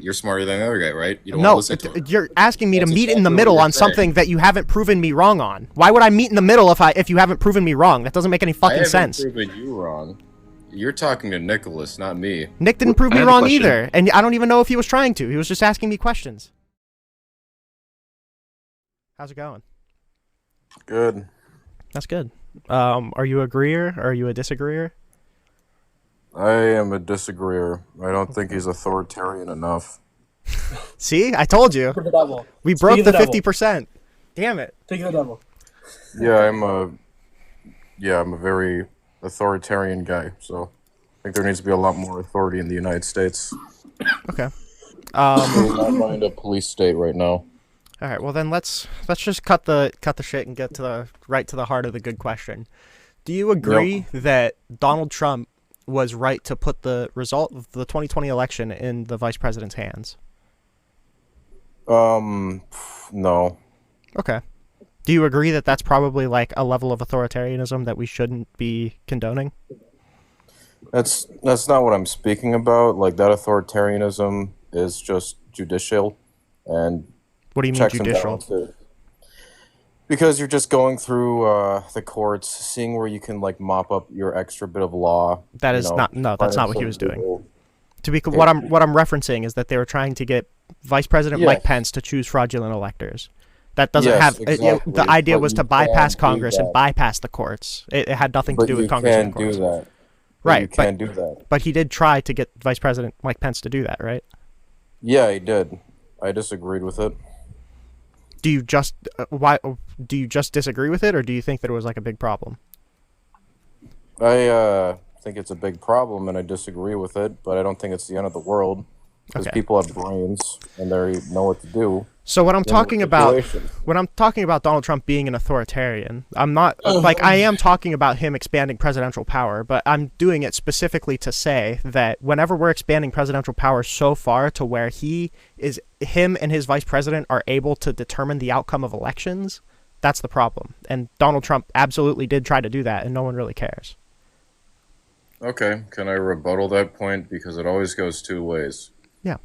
You're smarter than the other guy, right? You don't want to No, listen to him. you're asking me to That's meet in the exactly what middle you're on something saying. that you haven't proven me wrong on. Why would I meet in the middle if you haven't proven me wrong? That doesn't make any I fucking haven't sense. proven you wrong. You're talking to Nicholas, not me. Nick didn't prove I me have a wrong question. either, and I don't even know if he was trying to. He was just asking me questions. How's it going? Good. That's good. Are you a agreeer or are you a disagreeer? I am a disagreeer. I don't think he's authoritarian enough. See, I told you. For the devil. We Speak broke of the devil. 50%. Damn it. Take the devil. I'm a very authoritarian guy. So I think there needs to be a lot more authority in the United States. Okay. We're not running a police state right now. All right. Well, then let's just cut the shit and get to the heart of the good question. Do you agree that Donald Trump was right to put the result of the 2020 election in the vice president's hands? No. Okay. Do you agree that that's probably like a level of authoritarianism that we shouldn't be condoning? That's not what I'm speaking about. Like, that authoritarianism is just judicial and What do you mean checks and judicial? balances. Because you're just going through the courts, seeing where you can like mop up your extra bit of law. That is not that's not what he was doing. What I'm referencing is that they were trying to get Vice President Mike Pence to choose fraudulent electors. That doesn't exactly. The idea But was to you bypass can't do Congress and that. bypass the courts. It had nothing to But do with you Congress and can't the courts. do that. Right, You can't do that. But he did try to get Vice President Mike Pence to do that, right? Yeah, he did. I disagreed with it. Do you just disagree with it, or do you think that it was like a big problem? I think it's a big problem, and I disagree with it. But I don't think it's the end of the world because Okay. people have brains and they know what to do. So when I'm talking about situation. Donald Trump being an authoritarian, I'm not like I am talking about him expanding presidential power, but I'm doing it specifically to say that whenever we're expanding presidential power so far to where him and his vice president are able to determine the outcome of elections, that's the problem. And Donald Trump absolutely did try to do that, and no one really cares. Okay, can I rebuttal that point? Because it always goes two ways. Yeah.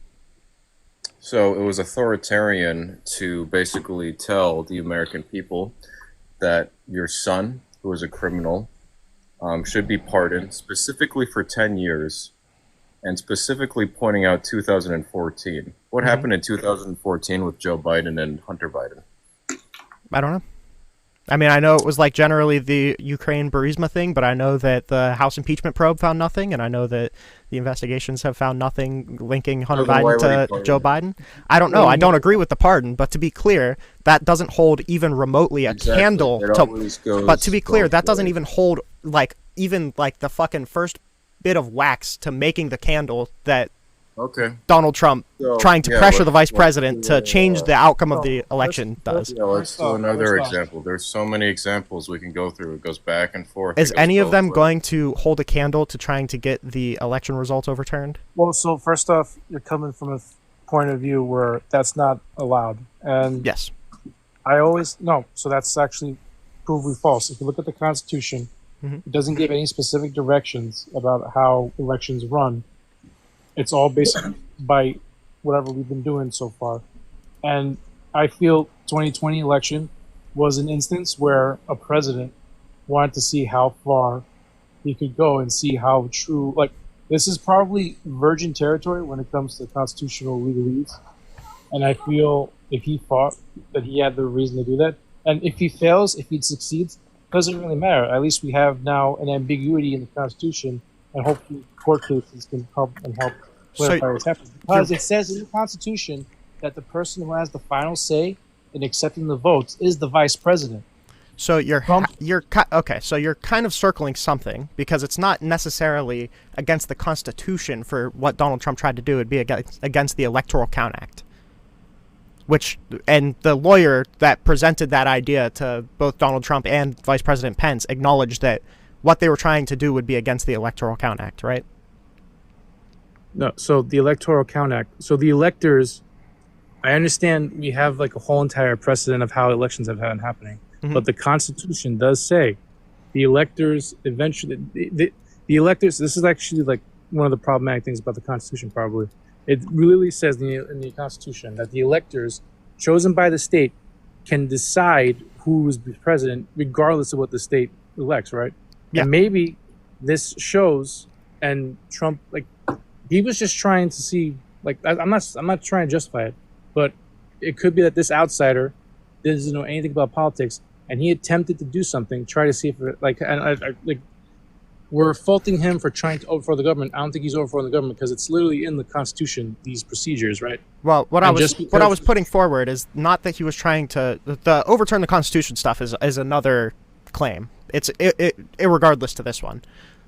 So it was authoritarian to basically tell the American people that your son, who is a criminal, should be pardoned specifically for 10 years, and specifically pointing out 2014. What happened in 2014 with Joe Biden and Hunter Biden? I don't know. I mean, I know it was like generally the Ukraine Burisma thing, but I know that the House impeachment probe found nothing, and I know that the investigations have found nothing linking Hunter then why Biden would he to pardon Joe him? Biden. I don't know. I don't agree with the pardon, but to be clear, that doesn't hold even remotely a Exactly. candle It to. always goes But to be clear, both that doesn't ways. even hold even the fucking first bit of wax to making the candle that Okay. Donald Trump So, trying to yeah, pressure let's- the vice let's president do to a, change the outcome of the election does. Yeah, let's First do off, another first off. example. There's so many examples we can go through. It goes back and forth. Is It goes any of both them ways. going to hold a candle to trying to get the election results overturned? Well, so first off, you're coming from a point of view where that's not allowed. And Yes. no, so that's actually provably false. If you look at the Constitution, Mhm. it doesn't give any specific directions about how elections run. It's all based by whatever we've been doing so far. And I feel 2020 election was an instance where a president wanted to see how far he could go and see how true, like, this is probably virgin territory when it comes to constitutional legalese. And I feel if he fought, that he had the reason to do that. And if he fails, if he succeeds, doesn't really matter. At least we have now an ambiguity in the Constitution, and hopefully court cases can help clarify what's happening. Because it says in the Constitution that the person who has the final say in accepting the votes is the vice president. So Trump- okay. So you're kind of circling something because it's not necessarily against the Constitution for what Donald Trump tried to do. It'd be against the Electoral Count Act, and the lawyer that presented that idea to both Donald Trump and Vice President Pence acknowledged that what they were trying to do would be against the Electoral Count Act, right? No, so the Electoral Count Act. So the electors, I understand we have like a whole entire precedent of how elections have been happening, but the Constitution does say the electors eventually, the electors, this is actually like one of the problematic things about the Constitution probably. It really says in the Constitution that the electors chosen by the state can decide who is president regardless of what the state elects, right? Yeah. And maybe this shows, and Trump, like, he was just trying to see, like, I'm not trying to justify it, but it could be that this outsider doesn't know anything about politics, and he attempted to do something, try to see if it, like, and like, we're faulting him for trying to overthrow the government. I don't think he's overthrowing the government because it's literally in the Constitution, these procedures, right? Well, what And I was putting forward is not that he was trying to the overturn the Constitution stuff is another claim. It's irregardless to this one.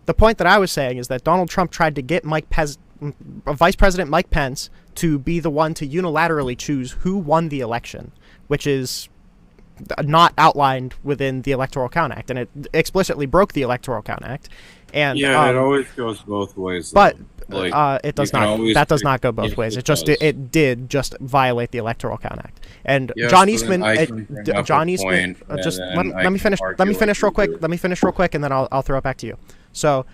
The point that I was saying is that Donald Trump tried to get Vice President Mike Pence to be the one to unilaterally choose who won the election, which is not outlined within the Electoral Count Act, and it explicitly broke the Electoral Count Act. And Yeah, it always goes both ways. but though. Like, it does you can not. always That does pick- not go both yes, ways. it It just does. it did just violate the Electoral Count Act. And Yes, John but then Eastman, I can bring up a John Eastman, point, and just then I let me can finish. argue Let me like finish you real quick. do. Let me finish real quick, and then I'll throw it back to you. So,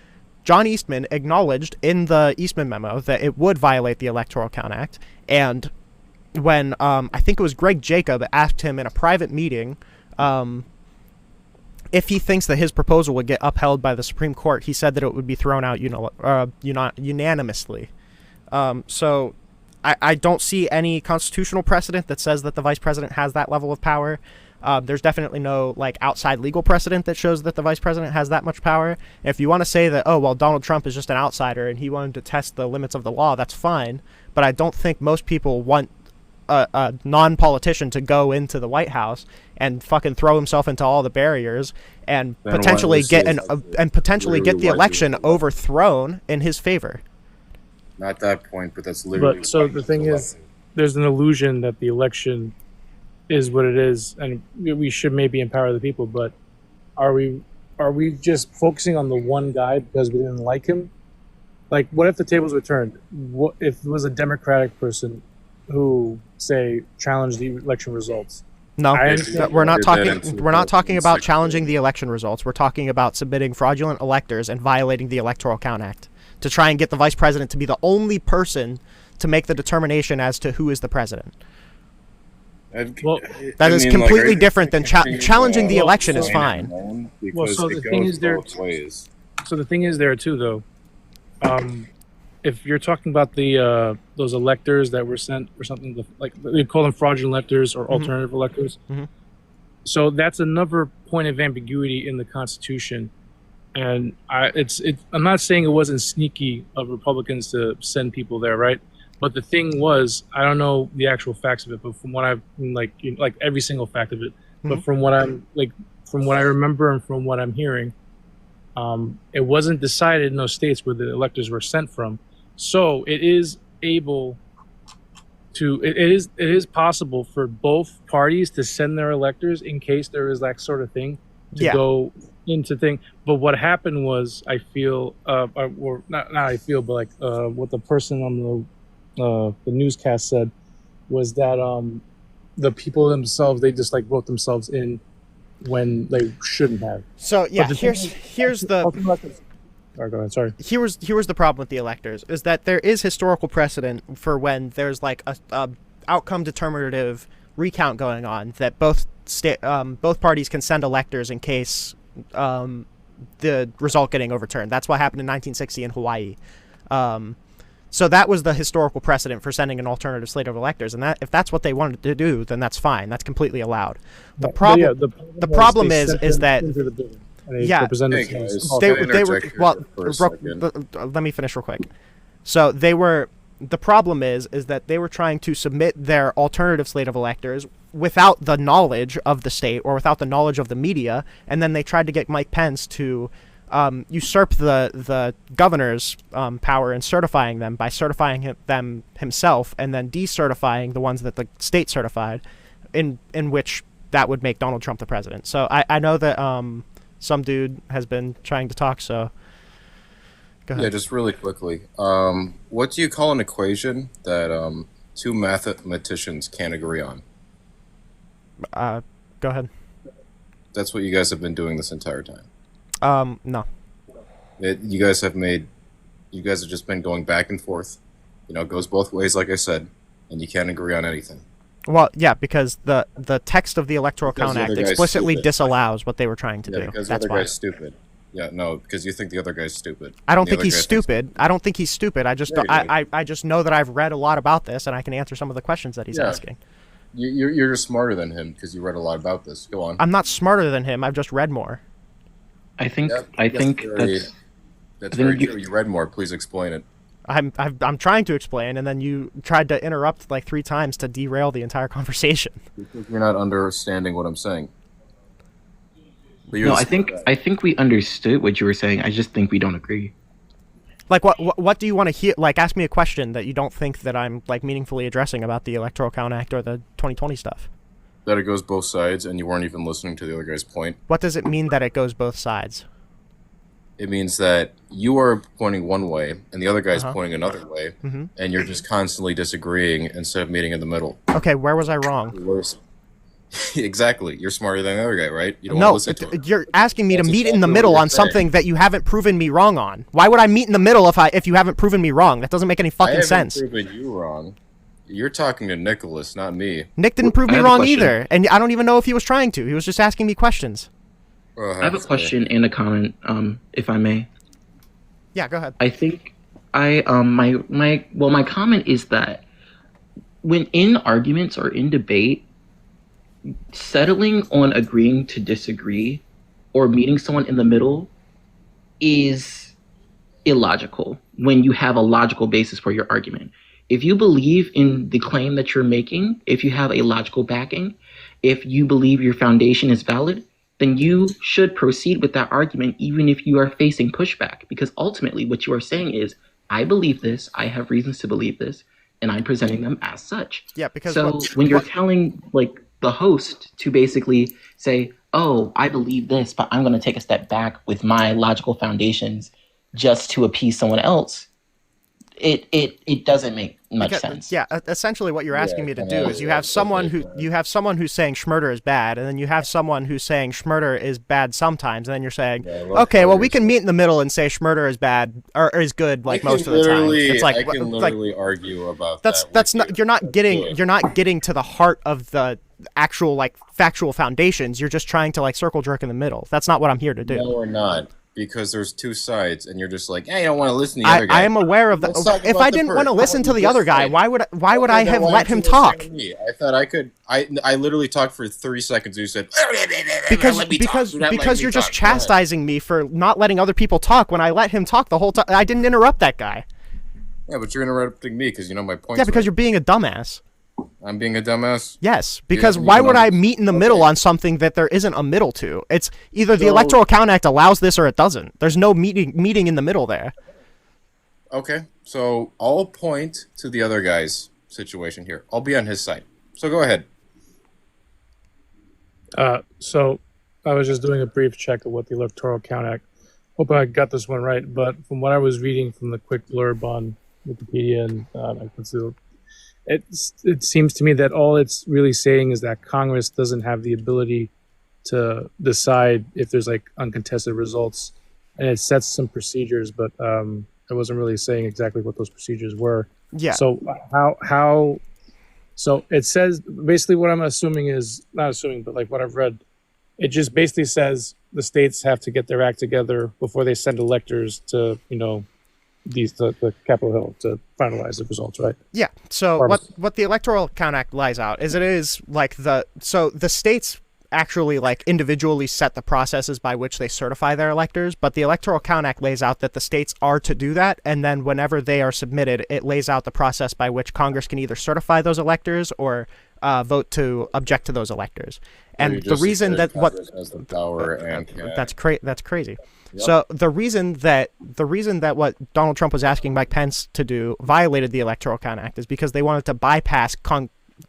John Eastman acknowledged in the Eastman memo that it would violate the Electoral Count Act, and when I think it was Greg Jacob asked him in a private meeting. If he thinks that his proposal would get upheld by the Supreme Court, he said that it would be thrown out unanimously. So I don't see any constitutional precedent that says that the vice president has that level of power. There's definitely no like outside legal precedent that shows that the vice president has that much power. If you want to say that, oh, well, Donald Trump is just an outsider and he wanted to test the limits of the law, that's fine. But I don't think most people want a non-politician to go into the White House and fucking throw himself into all the barriers and Then potentially why get was literally the why election was it? overthrown in his favor. Not that point, but that's literally. But so why the he thing was is, elected. there's an illusion that the election is what it is, and we should maybe empower the people. But are we just focusing on the one guy because we didn't like him? Like, what if the tables were turned? What if it was a Democratic person who, say, challenged the election results? No, I understand. we're not Did that talking. in We're not talking about 2016. challenging the election results. We're talking about submitting fraudulent electors and violating the Electoral Count Act to try and get the vice president to be the only person to make the determination as to who is the president. Well, That is completely different than challenging the Well, election is so- fine. Because so it the thing goes is there- both ways. So the thing is there too, though. If you're talking about the those electors that were sent or something like they call them fraudulent electors or alternative electors, Mhm. so that's another point of ambiguity in the Constitution. And I'm not saying it wasn't sneaky of Republicans to send people there, right? But the thing was, I don't know the actual facts of it, but from what I've like every single fact of it, but Mhm. from what I remember and from what I'm hearing, it wasn't decided in those states where the electors were sent from. So it is able to it is possible for both parties to send their electors in case there is that sort of thing to Yeah. go into thing. But what happened was, I feel, or not I feel, but like what the person on the newscast said was that the people themselves, they just like wrote themselves in when they shouldn't have. So yeah, But the thing here's the Sorry, go ahead. Sorry. here was the problem with the electors is that there is historical precedent for when there's like a outcome determinative recount going on that both parties can send electors in case the result getting overturned. That's what happened in 1960 in Hawaii. So that was the historical precedent for sending an alternative slate of electors, and that if that's what they wanted to do, then that's fine. That's completely allowed. The problem, the problem is that yeah, represented Hey, guys. they Can I were interject here well. for a second? Let me finish real quick. So they were. The problem is that they were trying to submit their alternative slate of electors without the knowledge of the state or without the knowledge of the media, and then they tried to get Mike Pence to usurp the governor's power in certifying them by certifying them himself and then decertifying the ones that the state certified, in which that would make Donald Trump the president. So I know that some dude has been trying to talk, so go ahead. Yeah, just really quickly. What do you call an equation that two mathematicians can't agree on? Go ahead. That's what you guys have been doing this entire time. No. You guys have just been going back and forth It goes both ways, like I said, and you can't agree on anything. Well, yeah, because the text of the Electoral Because Count the Act other guy's explicitly stupid. disallows what they were trying to Yeah, do. because the That's other why. guy's stupid. Yeah, no, because you think the other guy's stupid. I don't And the think other he's guy thinks- stupid. I don't think he's stupid. I just Yeah, you do. I just know that I've read a lot about this and I can answer some of the questions that he's Yeah. asking. You're just smarter than him because you read a lot about this. Go on. I'm not smarter than him. I've just read more. I think Yep, I that's think very- that's That's I think very you- true. You read more. Please explain it. I'm trying to explain, and then you tried to interrupt like 3 times to derail the entire conversation. Because you're not understanding what I'm saying. But you're no. the I think smart guy. I think we understood what you were saying. I just think we don't agree. Like what do you want to hear? Like, ask me a question that you don't think that I'm like meaningfully addressing about the Electoral Count Act or the 2020 stuff. That it goes both sides, and you weren't even listening to the other guy's point. What does it mean that it goes both sides? It means that you are pointing one way, and the other guy's Uh-huh. pointing another way, Mhm. and you're just constantly disagreeing instead of meeting in the middle. Okay, where was I wrong? Worse. Exactly. You're smarter than the other guy, right? You don't No, want to listen to him. you're asking me That's to meet in exactly the what middle you're on saying. something that you haven't proven me wrong on. Why would I meet in the middle if you haven't proven me wrong? That doesn't make any I fucking haven't sense. proven you wrong. You're talking to Nicholas, not me. Nick didn't prove I me have a wrong question. either, and I don't even know if he was trying to. He was just asking me questions. I have a question and a comment, if I may. Yeah, go ahead. I think my comment is that when in arguments or in debate, settling on agreeing to disagree or meeting someone in the middle is illogical when you have a logical basis for your argument. If you believe in the claim that you're making, if you have a logical backing, if you believe your foundation is valid, then you should proceed with that argument even if you are facing pushback. Because ultimately what you are saying is, I believe this, I have reasons to believe this, and I'm presenting them as such. Yeah, because So when you're telling like the host to basically say, oh, I believe this, but I'm going to take a step back with my logical foundations just to appease someone else, it doesn't make much sense. Yeah, essentially what you're asking me to do kinda, is you have someone who's saying Schmurder is bad, and then you have someone who's saying Schmurder is bad sometimes, and then you're saying, Yeah, well, okay, well we can meet in the middle and say Schmurder is bad or is good like most of the time. It's like I can like literally argue about that's that. that's with not you. you're not getting Good. you're not getting to the heart of the actual like factual foundations. You're just trying to like circle jerk in the middle. That's not what I'm here to do. No, we're not. Because there's two sides, and you're just like, hey, you don't want to listen to the other guy. I am aware of Let's that. talk If about I the didn't first. want to listen to What the you other just guy, said. why would I Okay, then have why let don't you him listen talk? to me? I thought I could. I literally talked for 30 seconds. You said Because "Let me talk. because Do not let because me you're just talk." Go ahead. chastising me for not letting other people talk when I let him talk the whole time. I didn't interrupt that guy. Yeah, but you're interrupting me because you know my point. Yeah, because you're being a dumbass. I'm being a dumbass. Yes, because you why can would I under- meet in the okay. middle on something that there isn't a middle to? It's either the So- Electoral Count Act allows this or it doesn't. There's no meeting in the middle there. Okay, so I'll point to the other guy's situation here. I'll be on his side. So go ahead. So I was just doing a brief check of what the Electoral Count Act. Hope I got this one right, but from what I was reading from the quick blurb on Wikipedia and I consider, it seems to me that all it's really saying is that Congress doesn't have the ability to decide if there's like uncontested results, and it sets some procedures, but it wasn't really saying exactly what those procedures were. Yeah. So how so it says basically what I'm assuming is not assuming, but like what I've read, it just basically says the states have to get their act together before they send electors to the Capitol Hill to finalize the results, right? Yeah. So Pharmacy. what the Electoral Count Act lays out is it is like the states actually like individually set the processes by which they certify their electors, but the Electoral Count Act lays out that the states are to do that, and then whenever they are submitted, it lays out the process by which Congress can either certify those electors or vote to object to those electors. And the reason that what has the power and that's crazy. So the reason that what Donald Trump was asking Mike Pence to do violated the Electoral Count Act is because they wanted to bypass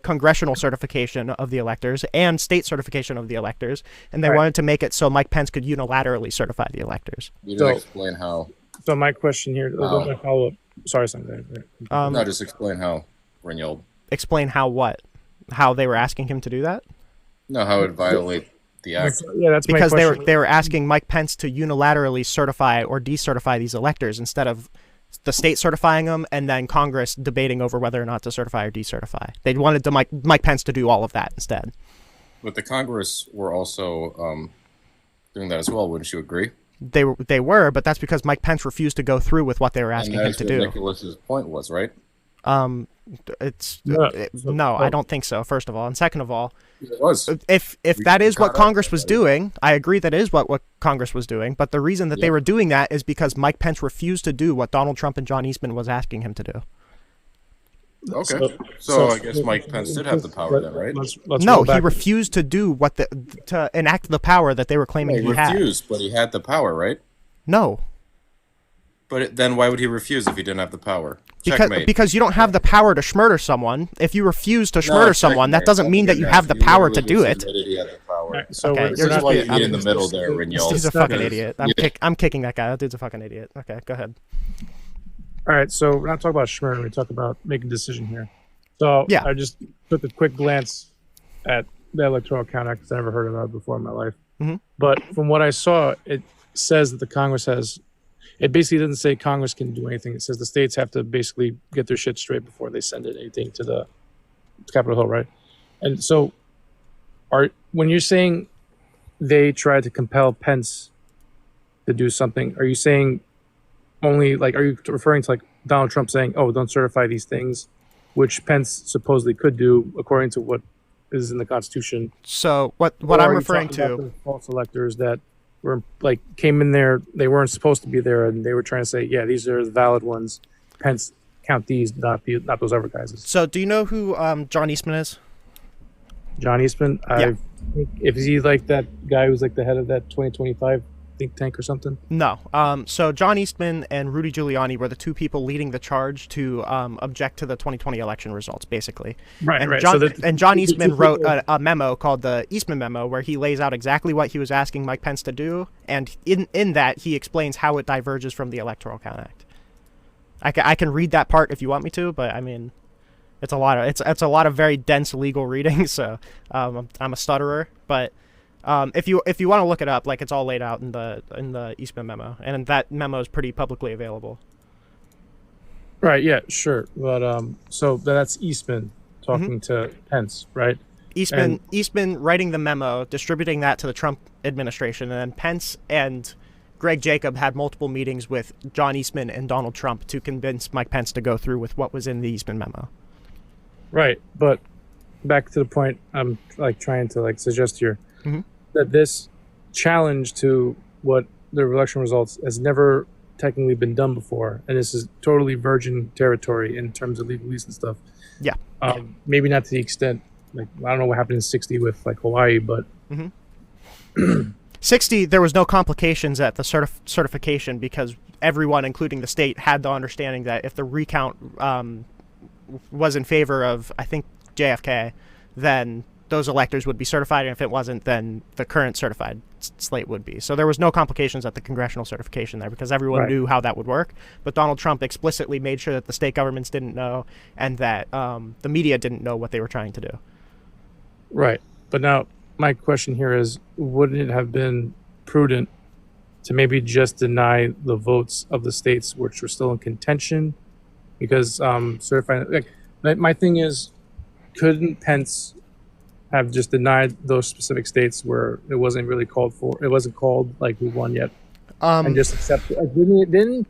congressional certification of the electors and state certification of the electors, and they Right. wanted to make it so Mike Pence could unilaterally certify the electors. You didn't So- explain how. So my question here, Oh. my follow up. Sorry, something. No, just explain how, Renyald. Explain how they were asking him to do that? No, how it violate the act. Yeah, that's Because my they question. were asking Mike Pence to unilaterally certify or decertify these electors instead of the state certifying them, and then Congress debating over whether or not to certify or decertify. They wanted Mike Pence to do all of that instead. But the Congress were also doing that as well. Wouldn't you agree? They were, but that's because Mike Pence refused to go through with what they were asking him to do. Nicholas's point was, right? No, I don't think so. First of all, and second of all, it was. If that is what Congress was doing, I agree that is what Congress was doing. But the reason that they were doing that is because Mike Pence refused to do what Donald Trump and John Eastman was asking him to do. Okay, so I guess Mike Pence did have the power then, right? No, he refused to do to enact the power that they were claiming he had. He refused, but he had the power, right? No. But then why would he refuse if he didn't have the power? Because you don't have the power to schmurder someone. If you refuse to schmurder someone, that doesn't mean that you have the power to do it. So you're just in the middle there, Rignol. He's a fucking idiot. I'm kicking that guy. That dude's a fucking idiot. Okay, go ahead. All right, so we're not talking about schmurder. We talk about making a decision here. So yeah. I just took a quick glance at the Electoral Count Act because I never heard of that before in my life. Mm-hmm. But from what I saw, it says that the Congress has. It basically doesn't say Congress can do anything. It says the states have to basically get their shit straight before they send anything to the Capitol Hill, right? And so, when you're saying they tried to compel Pence to do something, are you saying only are you referring to Donald Trump saying, "Oh, don't certify these things," which Pence supposedly could do according to what is in the Constitution? So what I'm referring to false electors that were came in there, they weren't supposed to be there, and they were trying to say, yeah, these are the valid ones. Pence, count these, not those other guys. So do you know who John Eastman is? John Eastman? Yeah. If he that guy who's the head of that 2025 think tank or something? No. So John Eastman and Rudy Giuliani were the two people leading the charge to object to the 2020 election results, basically. Right, and right. John Eastman wrote a memo called the Eastman Memo, where he lays out exactly what he was asking Mike Pence to do, and in that he explains how it diverges from the Electoral Count Act. I can read that part if you want me to, but I mean, it's a lot of very dense legal reading, so I'm a stutterer, but. If you want to look it up, it's all laid out in the Eastman memo, and that memo is pretty publicly available. Right. Yeah. Sure. But so that's Eastman talking to Pence, right? Eastman writing the memo, distributing that to the Trump administration, and then Pence and Greg Jacob had multiple meetings with John Eastman and Donald Trump to convince Mike Pence to go through with what was in the Eastman memo. Right. But back to the point I'm trying to suggest here. Mm-hmm. That this challenge to what the election results has never technically been done before, and this is totally virgin territory in terms of legalese and stuff. Yeah. Maybe not to the extent I don't know what happened in '60 with Hawaii, but 60 there was no complications at the certification because everyone, including the state, had the understanding that if the recount was in favor of I think JFK, then those electors would be certified, and if it wasn't, then the current certified slate would be. So there was no complications at the congressional certification there because everyone knew how that would work. But Donald Trump explicitly made sure that the state governments didn't know and that the media didn't know what they were trying to do. Right. But now my question here is, wouldn't it have been prudent to maybe just deny the votes of the states which were still in contention? Because certifying... my thing is, couldn't Pence have just denied those specific states where it wasn't really called for? It wasn't called who won yet, and just accept it. Didn't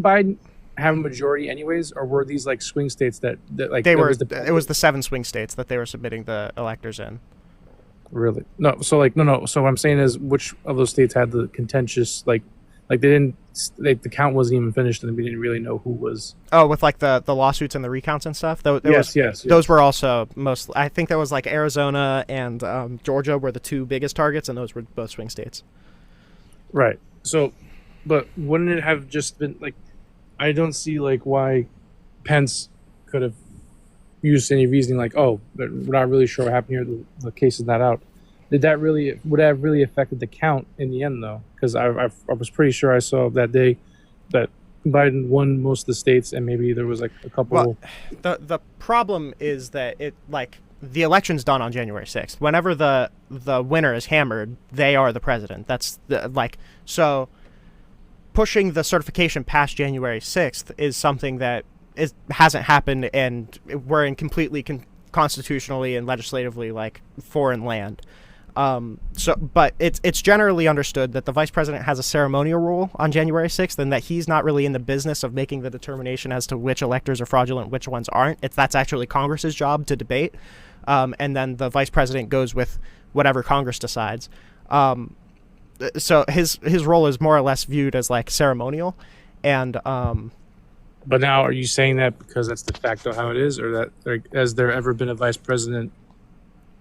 Biden have a majority anyways, or were these swing states that they were? It was the 7 swing states that they were submitting the electors in. Really? No. So no. So what I'm saying is, which of those states had the contentious they didn't the count wasn't even finished and we didn't really know who was. Oh, with the lawsuits and the recounts and stuff. Yes. Those were also most. I think there was Arizona and Georgia were the 2 biggest targets, and those were both swing states. Right. So, but wouldn't it have just been I don't see why Pence could have used any reasoning oh, we're not really sure what happened here. The case is not out. Would that have really affected the count in the end though? Because I was pretty sure I saw that day that Biden won most of the states, and maybe there was a couple. Well, the problem is that the election's done on January 6th. Whenever the winner is hammered, they are the president. That's so. pushing the certification past January 6th is something that hasn't happened, and we're in completely constitutionally and legislatively like foreign land. But it's generally understood that the vice president has a ceremonial rule on January 6th, and that he's not really in the business of making the determination as to which electors are fraudulent, which ones aren't. That's actually Congress's job to debate, and then the vice president goes with whatever Congress decides. So his role is more or less viewed as like ceremonial, and But now, are you saying that because that's de facto how it is, or that like, has there ever been a vice president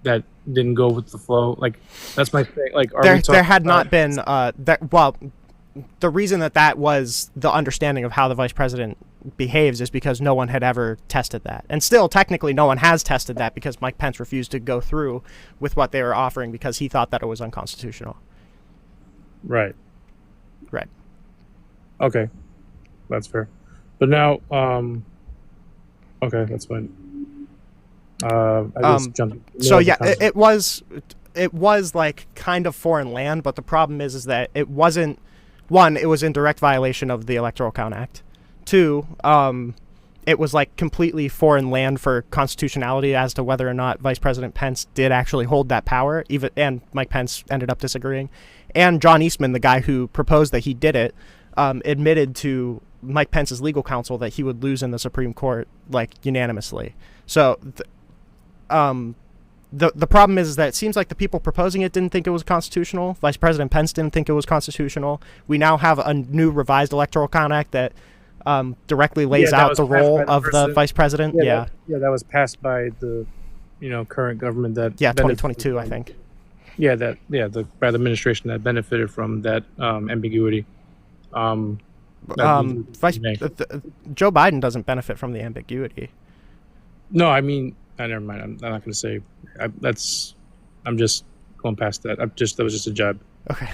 that didn't go with the flow? Like, that's my thing. Like, there had not been that. Well, the reason that was the understanding of how the vice president behaves is because no one had ever tested that, and still technically no one has tested that because Mike Pence refused to go through with what they were offering because he thought that it was unconstitutional. Right. Right. Okay, that's fair. But now, okay, that's fine. I just jumped. So yeah, it was like kind of foreign land, but the problem is that it wasn't. One, it was in direct violation of the Electoral Count Act. Two, it was like completely foreign land for constitutionality as to whether or not Vice President Pence did actually hold that power. And Mike Pence ended up disagreeing. And John Eastman, the guy who proposed that he did it, admitted to Mike Pence's legal counsel that he would lose in the Supreme Court like unanimously. So the problem is that it seems like the people proposing it didn't think it was constitutional. Vice President Pence didn't think it was constitutional. We now have a new revised Electoral Count Act that directly lays out the role of the vice president. Yeah, that was passed by the current government that 2022, I think. Yeah, by the administration that benefited from that ambiguity. Joe Biden doesn't benefit from the ambiguity. No, I mean, never mind. I'm not going to say. I'm just going past that. That was just a jab. Okay.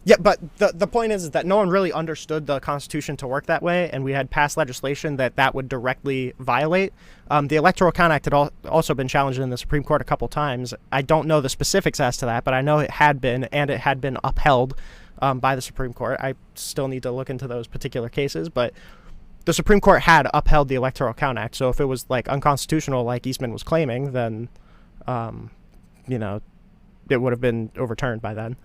Yeah, but the point is that no one really understood the Constitution to work that way, and we had passed legislation that would directly violate. The Electoral Count Act had also been challenged in the Supreme Court a couple times. I don't know the specifics as to that, but I know it had been, and it had been upheld by the Supreme Court. I still need to look into those particular cases, but the Supreme Court had upheld the Electoral Count Act, so if it was like unconstitutional like Eastman was claiming, then it would have been overturned by then.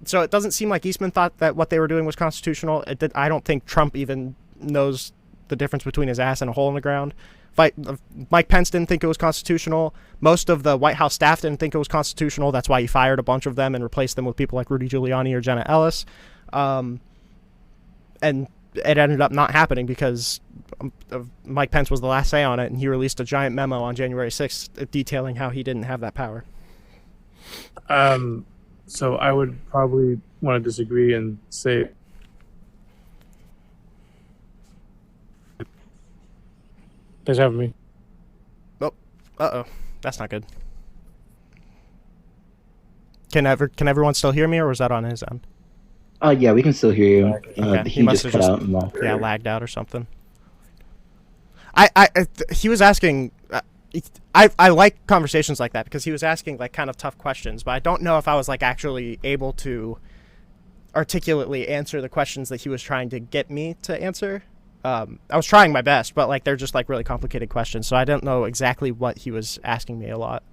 So it doesn't seem like Eastman thought that what they were doing was constitutional. I don't think Trump even knows the difference between his ass and a hole in the ground. Mike Pence didn't think it was constitutional. Most of the White House staff didn't think it was constitutional. That's why he fired a bunch of them and replaced them with people like Rudy Giuliani or Jenna Ellis. And it ended up not happening because Mike Pence was the last say on it, and he released a giant memo on January 6th detailing how he didn't have that power. So I would probably want to disagree and say thanks for having me. Oh, that's not good. Can everyone still hear me, or was that on his end? Yeah, we can still hear you. Okay. He must have just lagged out or something. He was asking. I like conversations like that because he was asking like kind of tough questions, but I don't know if I was like actually able to articulately answer the questions that he was trying to get me to answer. I was trying my best, but like they're just like really complicated questions, so I don't know exactly what he was asking me a lot.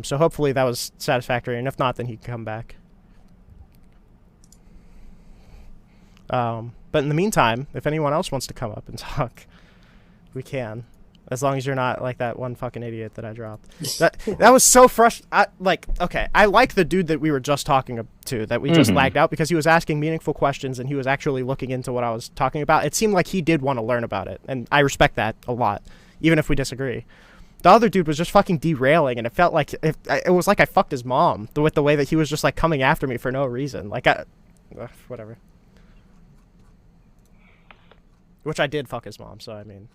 So hopefully that was satisfactory, and if not, then he can come back. But in the meantime, if anyone else wants to come up and talk, we can. As long as you're not like that one fucking idiot that I dropped. That was so frustrating. Okay, I like the dude that we were just talking to, that we just lagged out, because he was asking meaningful questions and he was actually looking into what I was talking about. It seemed like he did want to learn about it, and I respect that a lot, even if we disagree. The other dude was just fucking derailing, and it felt like it was like I fucked his mom with the way that he was just like coming after me for no reason. Like, whatever. Which I did fuck his mom, so I mean.